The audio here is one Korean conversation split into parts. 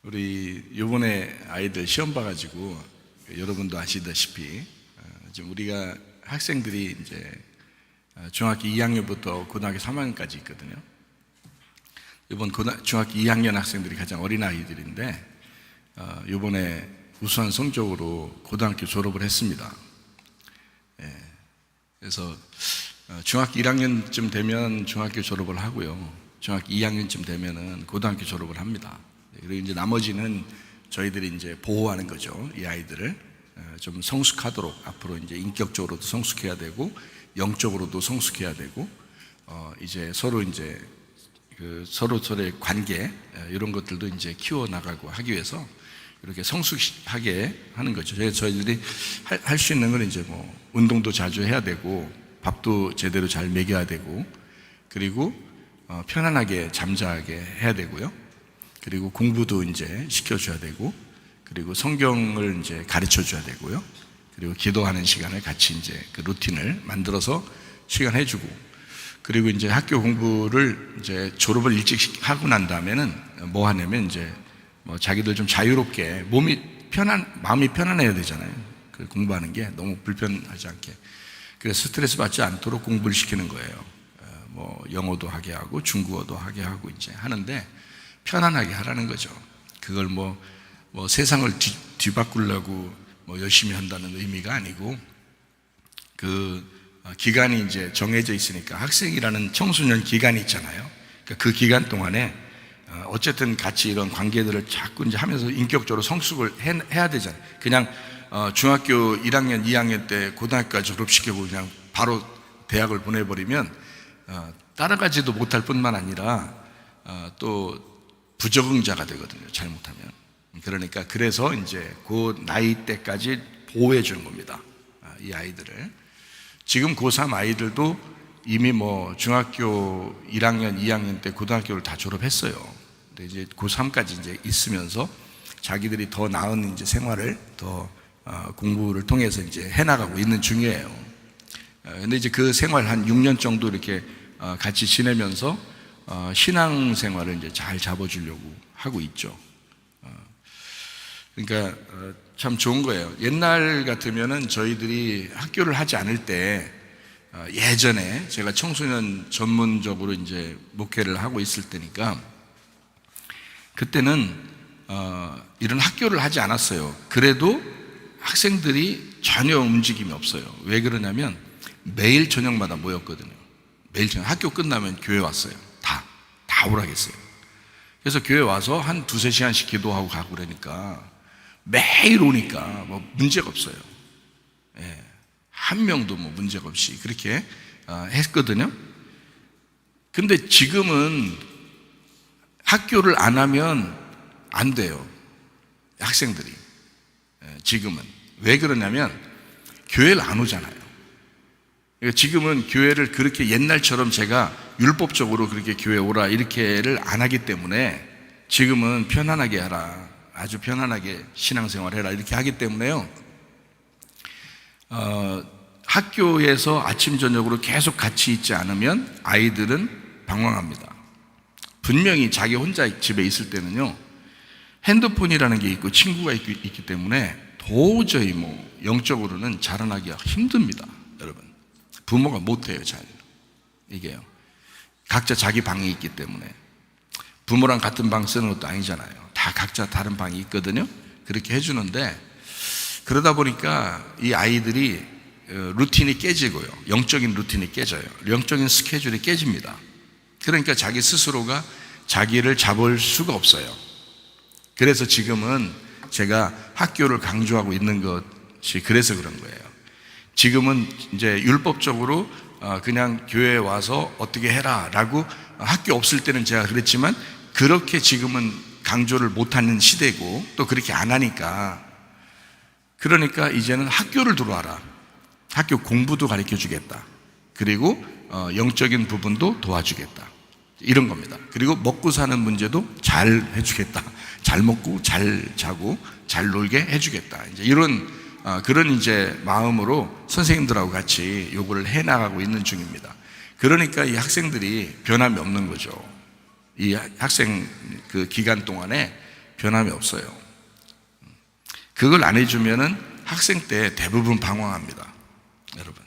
우리 요번에 아이들 시험 봐가지고 여러분도 아시다시피 지금 우리가 학생들이 이제 중학교 2학년부터 고등학교 3학년까지 있거든요. 이번 중학교 2학년 학생들이 가장 어린 아이들인데 요번에 우수한 성적으로 고등학교 졸업을 했습니다. 그래서 중학교 1학년쯤 되면 중학교 졸업을 하고요. 중학교 2학년쯤 되면은 고등학교 졸업을 합니다. 그리고 이제 나머지는 저희들이 이제 보호하는 거죠. 이 아이들을 좀 성숙하도록 앞으로 이제 인격적으로도 성숙해야 되고 영적으로도 성숙해야 되고 이제 서로 이제 서로의 관계 이런 것들도 이제 키워 나가고 하기 위해서 이렇게 성숙하게 하는 거죠. 저희들이 할 수 있는 건 이제 뭐 운동도 자주 해야 되고 밥도 제대로 잘 먹여야 되고 그리고 편안하게 잠자게 해야 되고요. 그리고 공부도 이제 시켜줘야 되고 그리고 성경을 이제 가르쳐 줘야 되고요. 그리고 기도하는 시간을 같이 이제 그 루틴을 만들어서 시간 해주고 그리고 이제 학교 공부를 이제 졸업을 일찍 하고 난 다음에는 뭐 하냐면 이제 뭐 자기들 좀 자유롭게 마음이 편안해야 되잖아요. 그 공부하는 게 너무 불편하지 않게. 그래서 스트레스 받지 않도록 공부를 시키는 거예요. 뭐 영어도 하게 하고 중국어도 하게 하고 이제 하는데 편안하게 하라는 거죠. 그걸 뭐 세상을 뒤바꾸려고 뭐 열심히 한다는 의미가 아니고 그 기간이 이제 정해져 있으니까 학생이라는 청소년 기간이 있잖아요. 그러니까 그 기간 동안에 어쨌든 같이 이런 관계들을 자꾸 이제 하면서 인격적으로 성숙을 해야 되잖아요. 그냥 중학교 1학년, 2학년 때 고등학교까지 졸업시키고 그냥 바로 대학을 보내버리면 따라가지도 못할 뿐만 아니라 또 부적응자가 되거든요. 잘못하면. 그러니까 그래서 이제 그 나이 때까지 보호해 주는 겁니다. 이 아이들을. 지금 고3 아이들도 이미 뭐 중학교 1학년, 2학년 때 고등학교를 다 졸업했어요. 근데 이제 고3까지 이제 있으면서 자기들이 더 나은 이제 생활을 더 공부를 통해서 이제 해나가고 있는 중이에요. 근데 이제 그 생활 한 6년 정도 이렇게 같이 지내면서 신앙 생활을 이제 잘 잡아주려고 하고 있죠. 그러니까 참 좋은 거예요. 옛날 같으면은 저희들이 학교를 하지 않을 때 예전에 제가 청소년 전문적으로 이제 목회를 하고 있을 때니까 그때는 이런 학교를 하지 않았어요. 그래도 학생들이 전혀 움직임이 없어요. 왜 그러냐면 매일 저녁마다 모였거든요. 매일 저녁 학교 끝나면 교회 왔어요. 다 오라겠어요. 그래서 교회 와서 한 두세 시간씩 기도하고 가고 그러니까 매일 오니까 뭐 문제가 없어요. 예, 한 명도 뭐 문제가 없이 그렇게 했거든요. 근데 지금은 학교를 안 하면 안 돼요. 학생들이. 지금은. 왜 그러냐면 교회를 안 오잖아요. 그러니까 지금은 교회를 그렇게 옛날처럼 제가 율법적으로 그렇게 교회 오라 이렇게를 안 하기 때문에 지금은 편안하게 하라. 아주 편안하게 신앙생활 해라. 이렇게 하기 때문에요. 학교에서 아침, 저녁으로 계속 같이 있지 않으면 아이들은 방황합니다. 분명히 자기 혼자 집에 있을 때는요. 핸드폰이라는 게 있고 친구가 있기 때문에 도저히 뭐 영적으로는 자라나기가 힘듭니다. 여러분. 부모가 못해요. 잘. 이게요. 각자 자기 방이 있기 때문에 부모랑 같은 방 쓰는 것도 아니잖아요. 다 각자 다른 방이 있거든요. 그렇게 해주는데 그러다 보니까 이 아이들이 루틴이 깨지고요. 영적인 루틴이 깨져요. 영적인 스케줄이 깨집니다. 그러니까 자기 스스로가 자기를 잡을 수가 없어요. 그래서 지금은 제가 학교를 강조하고 있는 것이 그래서 그런 거예요. 지금은 이제 율법적으로 그냥 교회에 와서 어떻게 해라 라고 학교 없을 때는 제가 그랬지만 그렇게 지금은 강조를 못하는 시대고 또 그렇게 안 하니까 그러니까 이제는 학교를 들어와라. 학교 공부도 가르쳐 주겠다. 그리고 영적인 부분도 도와주겠다. 이런 겁니다. 그리고 먹고 사는 문제도 잘 해주겠다. 잘 먹고 잘 자고 잘 놀게 해주겠다. 이제 이런 그런 이제 마음으로 선생님들하고 같이 요구를 해나가고 있는 중입니다. 그러니까 이 학생들이 변함이 없는 거죠. 이 학생 그 기간 동안에 변함이 없어요. 그걸 안 해주면은 학생 때 대부분 방황합니다. 여러분,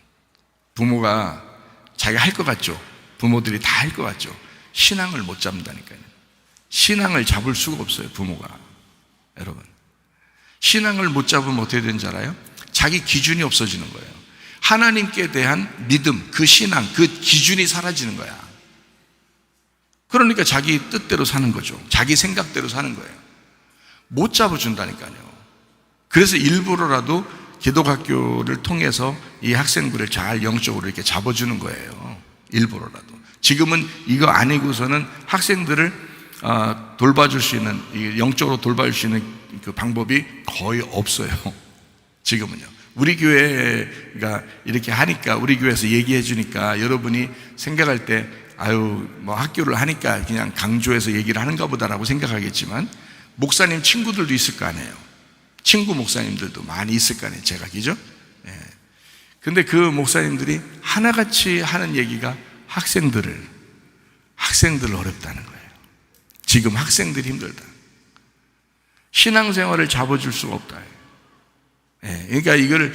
부모가 자기가 할 것 같죠? 부모들이 다 할 것 같죠? 신앙을 못 잡는다니까요. 신앙을 잡을 수가 없어요, 부모가. 여러분, 신앙을 못 잡으면 어떻게 되는지 알아요? 자기 기준이 없어지는 거예요. 하나님께 대한 믿음, 그 신앙, 그 기준이 사라지는 거야. 그러니까 자기 뜻대로 사는 거죠. 자기 생각대로 사는 거예요. 못 잡아준다니까요. 그래서 일부러라도 기독학교를 통해서 이 학생들을 잘 영적으로 이렇게 잡아주는 거예요. 일부러라도. 지금은 이거 아니고서는 학생들을 돌봐줄 수 있는, 영적으로 돌봐줄 수 있는 그 방법이 거의 없어요. 지금은요. 우리 교회가 이렇게 하니까, 우리 교회에서 얘기해 주니까 여러분이 생각할 때 아유, 뭐 학교를 하니까 그냥 강조해서 얘기를 하는가 보다라고 생각하겠지만, 목사님 친구들도 있을 거 아니에요. 친구 목사님들도 많이 있을 거 아니에요. 제가, 그죠? 예. 근데 그 목사님들이 하나같이 하는 얘기가 학생들을 어렵다는 거예요. 지금 학생들이 힘들다. 신앙생활을 잡아줄 수가 없다. 예. 그러니까 이거를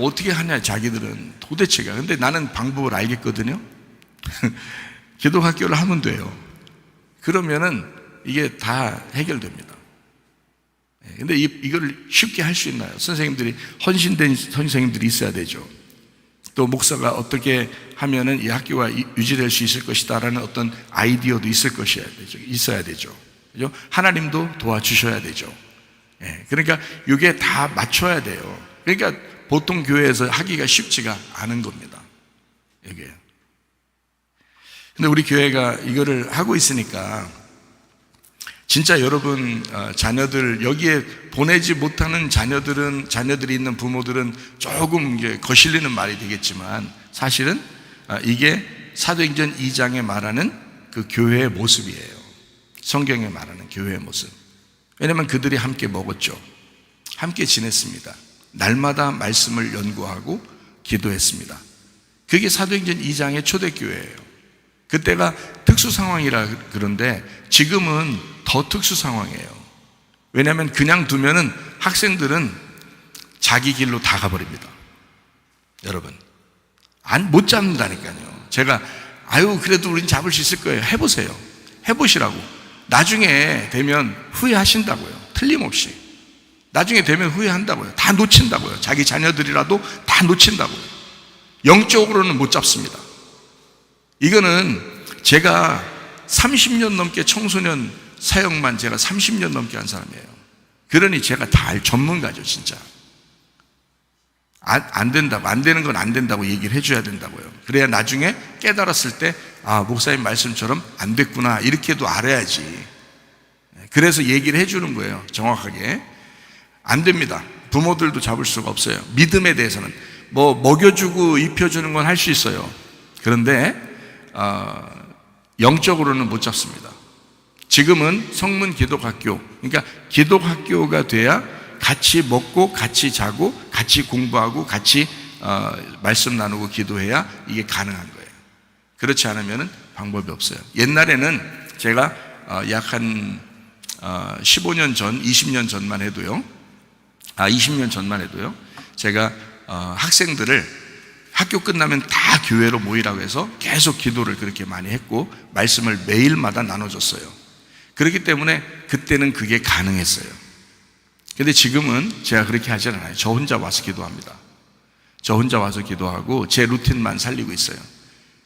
어떻게 하냐, 자기들은 도대체가. 근데 나는 방법을 알겠거든요. 기독학교를 하면 돼요. 그러면은 이게 다 해결됩니다. 근데 이걸 쉽게 할 수 있나요? 선생님들이, 헌신된 선생님들이 있어야 되죠. 또 목사가 어떻게 하면은 이 학교가 유지될 수 있을 것이다라는 어떤 아이디어도 있어야 되죠. 그죠? 하나님도 도와주셔야 되죠. 그러니까 이게 다 맞춰야 돼요. 그러니까 보통 교회에서 하기가 쉽지가 않은 겁니다. 이게. 근데 우리 교회가 이거를 하고 있으니까 진짜 여러분 자녀들, 여기에 보내지 못하는 자녀들이 있는 부모들은 조금 이게 거슬리는 말이 되겠지만, 사실은 이게 사도행전 2장에 말하는 그 교회의 모습이에요. 성경에 말하는 교회의 모습. 왜냐하면 그들이 함께 먹었죠. 함께 지냈습니다. 날마다 말씀을 연구하고 기도했습니다. 그게 사도행전 2장의 초대교회예요. 그때가 특수 상황이라 그런데 지금은 더 특수 상황이에요. 왜냐하면 그냥 두면은 학생들은 자기 길로 다 가버립니다. 여러분, 못 잡는다니까요. 제가 그래도 우린 잡을 수 있을 거예요. 해보세요. 해보시라고. 나중에 되면 후회하신다고요. 틀림없이. 나중에 되면 후회한다고요. 다 놓친다고요. 자기 자녀들이라도 다 놓친다고요. 영적으로는 못 잡습니다. 이거는 제가 30년 넘게 청소년 사역만 제가 30년 넘게 한 사람이에요. 그러니 제가 다 전문가죠, 진짜. 안 된다고, 안 되는 건 안 된다고 얘기를 해줘야 된다고요. 그래야 나중에 깨달았을 때, 목사님 말씀처럼 안 됐구나, 이렇게도 알아야지. 그래서 얘기를 해주는 거예요, 정확하게. 안 됩니다. 부모들도 잡을 수가 없어요. 믿음에 대해서는. 뭐, 먹여주고 입혀주는 건 할 수 있어요. 그런데, 영적으로는 못 잡습니다. 지금은 성문 기독학교, 그러니까 기독학교가 돼야 같이 먹고 같이 자고 같이 공부하고 같이 말씀 나누고 기도해야 이게 가능한 거예요. 그렇지 않으면 방법이 없어요. 옛날에는 제가 약 한 15년 전, 20년 전만 해도요, 20년 전만 해도요, 제가 학생들을 학교 끝나면 다 교회로 모이라고 해서 계속 기도를 그렇게 많이 했고 말씀을 매일마다 나눠줬어요. 그렇기 때문에 그때는 그게 가능했어요. 근데 지금은 제가 그렇게 하지 않아요. 저 혼자 와서 기도합니다. 저 혼자 와서 기도하고 제 루틴만 살리고 있어요.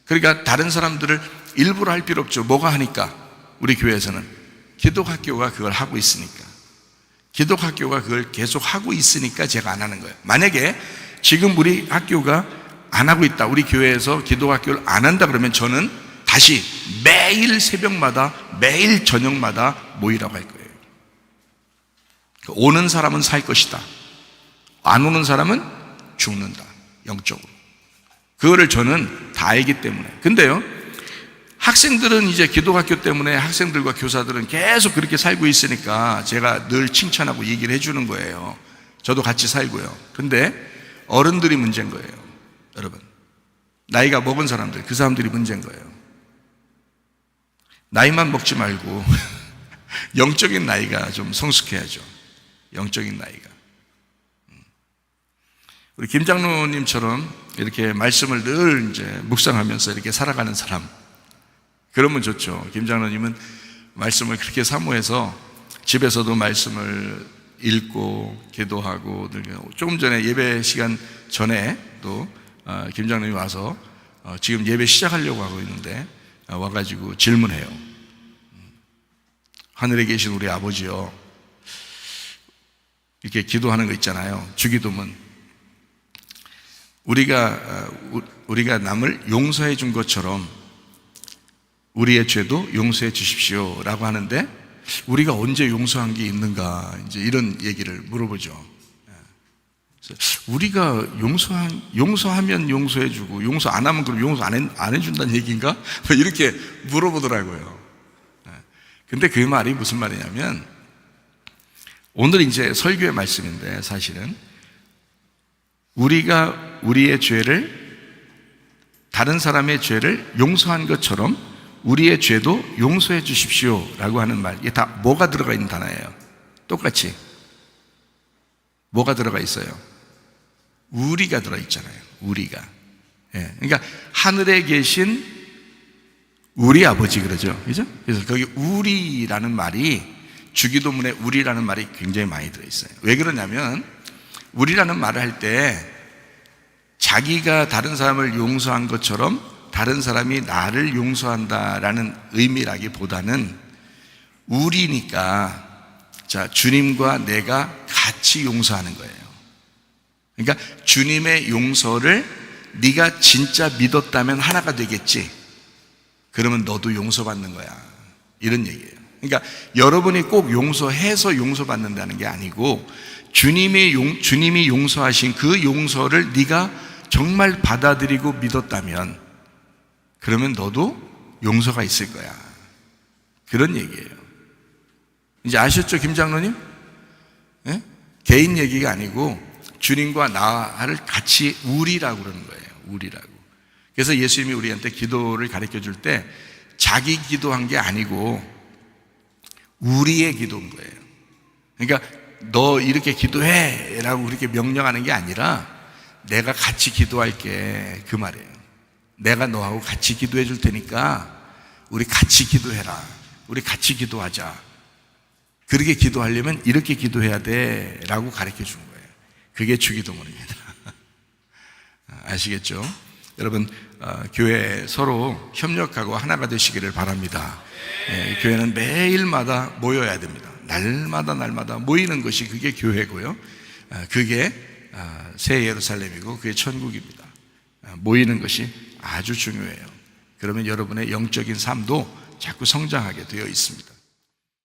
그러니까 다른 사람들을 일부러 할 필요 없죠. 뭐가 하니까? 우리 교회에서는 기독학교가 그걸 하고 있으니까. 기독학교가 그걸 계속 하고 있으니까 제가 안 하는 거예요. 만약에 지금 우리 학교가 안 하고 있다, 우리 교회에서 기독학교를 안 한다 그러면 저는 다시 매일 새벽마다, 매일 저녁마다 모이라고 할 거예요. 오는 사람은 살 것이다, 안 오는 사람은 죽는다, 영적으로. 그거를 저는 다 알기 때문에. 근데요, 학생들은 이제 기독학교 때문에 학생들과 교사들은 계속 그렇게 살고 있으니까 제가 늘 칭찬하고 얘기를 해주는 거예요. 저도 같이 살고요. 근데 어른들이 문제인 거예요. 여러분, 나이가 먹은 사람들, 그 사람들이 문제인 거예요. 나이만 먹지 말고 영적인 나이가 좀 성숙해야죠. 영적인 나이가. 우리 김 장로님처럼 이렇게 말씀을 늘 이제 묵상하면서 이렇게 살아가는 사람, 그러면 좋죠. 김 장로님은 말씀을 그렇게 사모해서 집에서도 말씀을 읽고 기도하고, 조금 전에 예배 시간 전에 또 김 장로님이 와서 지금 예배 시작하려고 하고 있는데 와가지고 질문해요. 하늘에 계신 우리 아버지요, 이렇게 기도하는 거 있잖아요. 주기도문. 우리가 남을 용서해 준 것처럼 우리의 죄도 용서해 주십시오 라고 하는데, 우리가 언제 용서한 게 있는가, 이제 이런 얘기를 물어보죠. 우리가 용서하면 용서해 주고, 용서 안 하면 그럼 용서 안 해준다는 얘기인가? 뭐 이렇게 물어보더라고요. 근데 그 말이 무슨 말이냐면, 오늘 이제 설교의 말씀인데, 사실은 우리가 우리의 죄를, 다른 사람의 죄를 용서한 것처럼 우리의 죄도 용서해 주십시오 라고 하는 말, 이게 다 뭐가 들어가 있는 단어예요? 똑같이 뭐가 들어가 있어요? 우리가 들어있잖아요. 우리가. 그러니까 하늘에 계신 우리 아버지, 그러죠, 그죠? 그래서 거기 우리라는 말이, 주기도문에 우리라는 말이 굉장히 많이 들어있어요. 왜 그러냐면, 우리라는 말을 할 때 자기가 다른 사람을 용서한 것처럼 다른 사람이 나를 용서한다라는 의미라기보다는, 우리니까 자, 주님과 내가 같이 용서하는 거예요. 그러니까 주님의 용서를 네가 진짜 믿었다면 하나가 되겠지. 그러면 너도 용서받는 거야. 이런 얘기예요. 그러니까 여러분이 꼭 용서해서 용서받는다는 게 아니고, 주님이 용서하신 그 용서를 네가 정말 받아들이고 믿었다면, 그러면 너도 용서가 있을 거야. 그런 얘기예요. 이제 아셨죠, 김 장로님? 네? 개인 얘기가 아니고 주님과 나를 같이 우리라고 그러는 거예요. 우리라고. 그래서 예수님이 우리한테 기도를 가르쳐 줄 때 자기 기도한 게 아니고 우리의 기도인 거예요. 그러니까 너 이렇게 기도해 라고 그렇게 명령하는 게 아니라, 내가 같이 기도할게, 그 말이에요. 내가 너하고 같이 기도해 줄 테니까 우리 같이 기도해라. 우리 같이 기도하자. 그렇게 기도하려면 이렇게 기도해야 돼 라고 가르쳐 준 거예요. 그게 주기도문입니다. 아시겠죠? 여러분, 교회 서로 협력하고 하나가 되시기를 바랍니다. 교회는 매일마다 모여야 됩니다. 날마다 모이는 것이 그게 교회고요. 그게 새 예루살렘이고 그게 천국입니다. 모이는 것이 아주 중요해요. 그러면 여러분의 영적인 삶도 자꾸 성장하게 되어 있습니다.